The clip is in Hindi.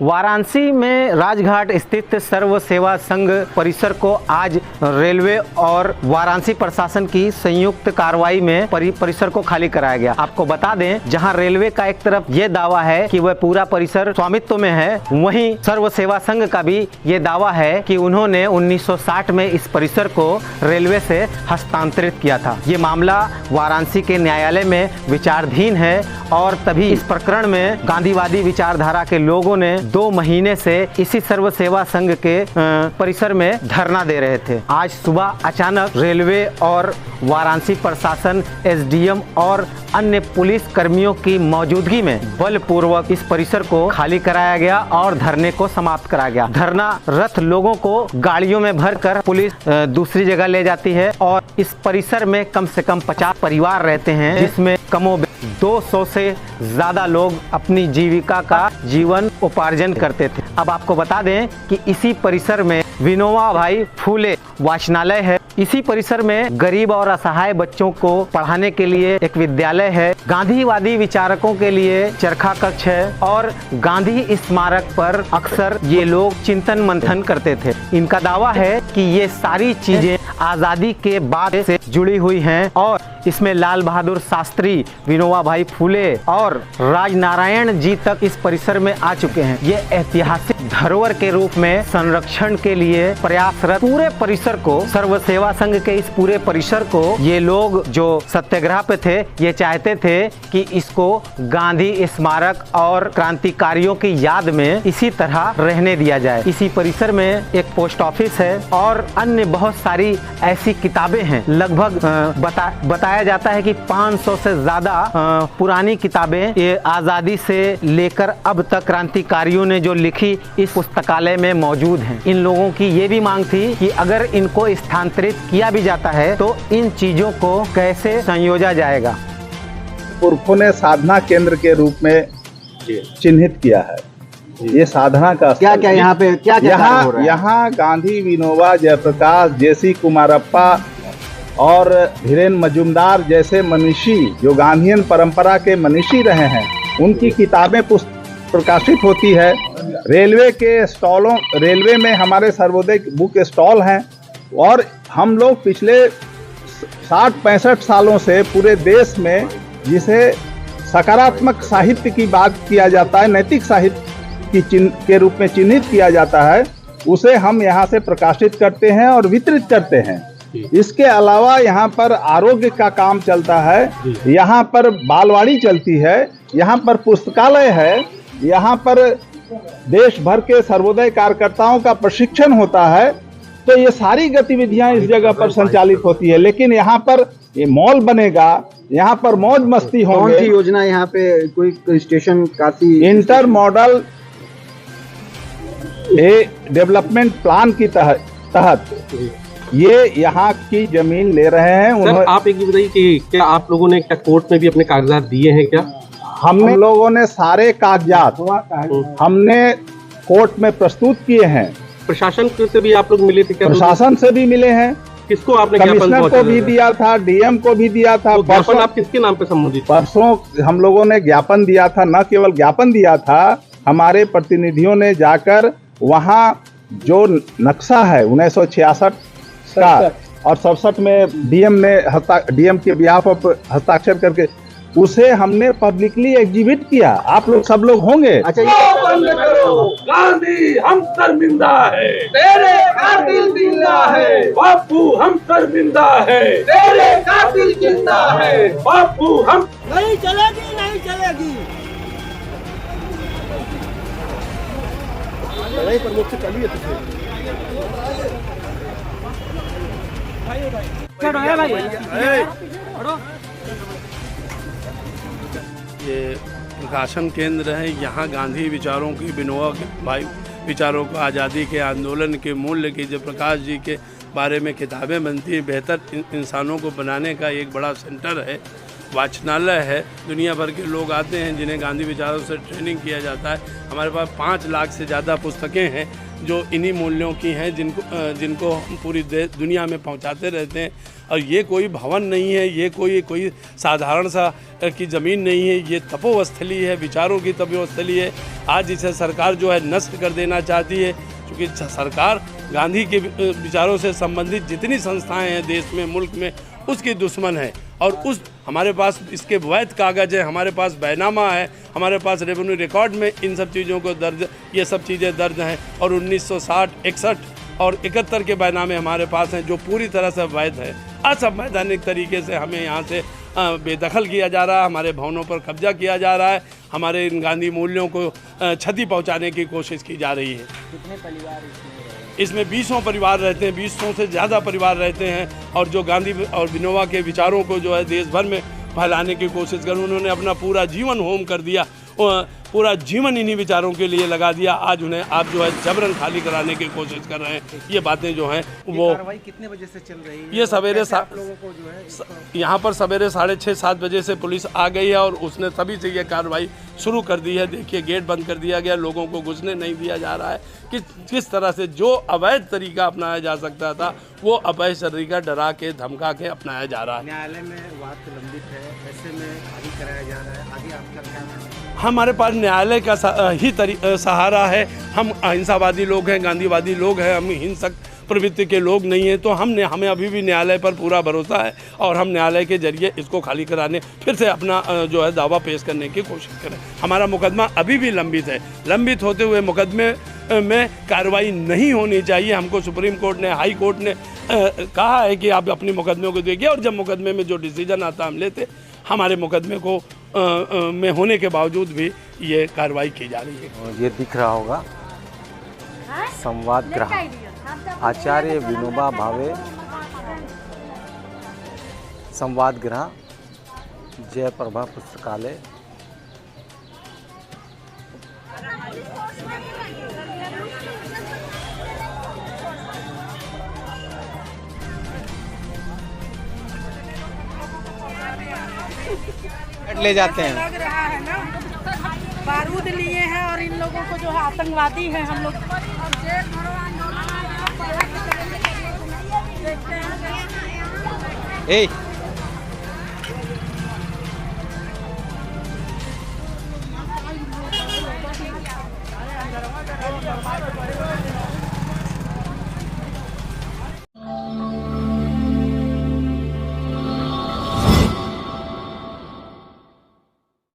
वाराणसी में राजघाट स्थित सर्व सेवा संघ परिसर को आज रेलवे और वाराणसी प्रशासन की संयुक्त कार्रवाई में परिसर को खाली कराया गया। आपको बता दें, जहां रेलवे का एक तरफ ये दावा है कि वह पूरा परिसर स्वामित्व में है, वहीं सर्व सेवा संघ का भी ये दावा है कि उन्होंने 1960 में इस परिसर को रेलवे से हस्तांतरित किया था। ये मामला वाराणसी के न्यायालय में विचाराधीन है और तभी इस प्रकरण में गांधीवादी विचारधारा के लोगों ने 2 महीने से इसी सर्व सेवा संघ के परिसर में धरना दे रहे थे। आज सुबह अचानक रेलवे और वाराणसी प्रशासन, एसडीएम और अन्य पुलिस कर्मियों की मौजूदगी में बलपूर्वक इस परिसर को खाली कराया गया और धरने को समाप्त कराया गया। धरना रथ लोगों को गाड़ियों में भरकर पुलिस दूसरी जगह ले जाती है और इस परिसर में कम से कम 50 परिवार रहते हैं, जिसमें कमोबेश 200 से ज्यादा लोग अपनी जीविका का जीवन उपार्जन करते थे। अब आपको बता दें कि इसी परिसर में विनोबा भाई फूले वाचनालय है। इसी परिसर में गरीब और असहाय बच्चों को पढ़ाने के लिए एक विद्यालय है। गांधीवादी विचारकों के लिए चरखा कक्ष है और गांधी स्मारक पर अक्सर ये लोग चिंतन मंथन करते थे। इनका दावा है कि ये सारी चीजें आजादी के बाद से जुड़ी हुई हैं और इसमें लाल बहादुर शास्त्री, विनोबा भाई फूले और राजनारायण जी तक इस परिसर में आ चुके हैं। ये ऐतिहासिक धरोहर के रूप में संरक्षण के लिए प्रयासरत पूरे परिसर को, सर्व सेवा संघ के इस पूरे परिसर को ये लोग जो सत्याग्रह पे थे, ये चाहते थे कि इसको गांधी स्मारक और क्रांतिकारियों की याद में इसी तरह रहने दिया जाए। इसी परिसर में एक पोस्ट ऑफिस है और अन्य बहुत सारी ऐसी किताबें हैं। लगभग बताया जाता है कि 500 से ज्यादा पुरानी किताबें ये आजादी से लेकर अब तक क्रांतिकारियों ने जो लिखी इस पुस्तकालय में मौजूद हैं। इन लोगों की ये भी मांग थी कि अगर इनको स्थानांतरित किया भी जाता है तो इन चीजों को कैसे संयोजा जाएगा। पुरखों ने साधना केंद्र के रूप में चिन्हित किया है। ये साधना का क्या यहाँ पे क्या यहाँ गांधी, विनोबा, जयप्रकाश, जेसी कुमारप्पा और धीरेन मजुमदार जैसे मनीषी, जो गांधीयन परंपरा के मनीषी रहे हैं, उनकी किताबें प्रकाशित होती है। रेलवे के स्टॉलों, रेलवे में हमारे सर्वोदय बुक स्टॉल हैं और हम लोग पिछले 60-65 सालों से पूरे देश में जिसे सकारात्मक साहित्य की बात किया जाता है, नैतिक साहित्य के रूप में चिन्हित किया जाता है, उसे हम यहाँ से प्रकाशित करते हैं और वितरित करते हैं। इसके अलावा यहाँ पर आरोग्य का काम चलता है, यहाँ पर बालवाड़ी चलती है, यहाँ पर पुस्तकालय है, यहाँ पर देश भर के सर्वोदय कार्यकर्ताओं का प्रशिक्षण होता है। तो ये सारी गतिविधियां इस जगह पर संचालित होती है। लेकिन यहाँ पर ये मॉल बनेगा, यहाँ पर मौज मस्ती होंगे। कौन सी योजना यहाँ पे? कोई station, Kashi inter model development plan की तहत ये यहाँ की जमीन ले रहे हैं। सर, आप एक बताइए कि क्या आप लोगों ने क्या कोर्ट में भी अपने कागजात दिए हैं? क्या हम लोगों ने सारे कागजात हमने कोर्ट में प्रस्तुत किए हैं। प्रशासन से भी आप लोग मिले थे क्या? प्रशासन से भी मिले हैं। किसको आपने? कमिश्नर को भी दिया था, डीएम को भी दिया था। तो ज्ञापन आप किसके नाम पे संबोधित? परसों हम लोगों ने ज्ञापन दिया था। न केवल ज्ञापन दिया था, हमारे प्रतिनिधियों ने जाकर वहाँ जो नक्शा है 1966 का और 67 में डीएम के बिहाफ पर हस्ताक्षर करके उसे हमने पब्लिकली एग्जिबिट किया। आप लोग सब लोग होंगे। अच्छा, बंद करो, गांधी हम शर्मिंदा है, तेरे कातिल जिंदा है, बापू हम शर्मिंदा है, तेरे कातिल जिंदा है, बापू हम नहीं चलेगी, नहीं चलेगी। प्रमुख से चलिए ये प्रकाशन केंद्र है। यहाँ गांधी विचारों की, विनोबा भाई विचारों को, आज़ादी के आंदोलन के मूल्य की, जयप्रकाश जी के बारे में किताबें बनती हैं। बेहतर इंसानों को बनाने का एक बड़ा सेंटर है, वाचनालय है। दुनिया भर के लोग आते हैं जिन्हें गांधी विचारों से ट्रेनिंग किया जाता है। हमारे पास 5 लाख से ज़्यादा पुस्तकें हैं जो इन्हीं मूल्यों की हैं, जिनको हम पूरी दुनिया में पहुंचाते रहते हैं। और ये कोई भवन नहीं है, ये कोई साधारण सा की ज़मीन नहीं है, ये तपोस्थली है, विचारों की तपोस्थली है। आज इसे सरकार जो है नष्ट कर देना चाहती है, क्योंकि सरकार गांधी के विचारों से संबंधित जितनी संस्थाएं हैं देश में, मुल्क में, उसकी दुश्मन है। और उस हमारे पास इसके वैध कागज़ है, हमारे पास बैनामा है, हमारे पास रेवेन्यू रिकॉर्ड में इन सब चीज़ों को दर्ज, ये सब चीज़ें दर्ज हैं। और 1960, 61 और 71 के बैनामे हमारे पास हैं जो पूरी तरह से वैध है। असंवैधानिक तरीके से हमें यहाँ से बेदखल किया जा रहा है, हमारे भवनों पर कब्जा किया जा रहा है, हमारे इन गांधी मूल्यों को क्षति पहुँचाने की कोशिश की जा रही है। कितने परिवार इसमें 20 परिवार रहते हैं, 20 से ज़्यादा परिवार रहते हैं। और जो गांधी और विनोबा के विचारों को जो है देश भर में फैलाने की कोशिश कर, उन्होंने अपना पूरा जीवन होम कर दिया, पूरा जीवन इन्हीं विचारों के लिए लगा दिया। आज उन्हें आप जो है जबरन खाली कराने की कोशिश कर रहे हैं। ये बातें जो हैं वो कार्रवाई कितने बजे से चल रही है? ये सवेरे लोगों को जो है यहाँ पर सवेरे 6:30, 7 बजे से पुलिस आ गई है और उसने सभी से ये कार्रवाई शुरू कर दी है। देखिए गेट बंद कर दिया गया, लोगों को घुसने नहीं दिया जा रहा है। किस तरह से जो अवैध तरीका अपनाया जा सकता था वो अवैध तरीका डरा के धमका के अपनाया जा रहा है। न्यायालय में वाद लंबित है, ऐसे में आगे कराया जा रहा है, आगे आपका क्या है? हमारे पास न्यायालय का ही सहारा है। हम अहिंसावादी लोग हैं, गांधीवादी लोग हैं, हम हिंसक प्रवृत्ति के लोग नहीं हैं। तो हमें अभी भी न्यायालय पर पूरा भरोसा है और हम न्यायालय के जरिए इसको खाली कराने फिर से अपना जो है दावा पेश करने की कोशिश करें। हमारा मुकदमा अभी भी लंबित है। लंबित होते हुए मुकदमे में कार्रवाई नहीं होनी चाहिए। हमको सुप्रीम कोर्ट ने, हाई कोर्ट ने कहा है कि आप अपने मुकदमे को देखिए और जब मुकदमे में जो डिसीजन आता हम लेते। हमारे मुकदमे को में होने के बावजूद भी ये कार्रवाई की जा रही है। ये दिख रहा होगा संवाद गृह, आचार्य विनोबा भावे संवाद गृह, जयप्रभा पुस्तकालय। ले जाते हैं, लग रहा है ना, बारूद लिए हैं और इन लोगों को जो है आतंकवादी हैं हम लोग। ए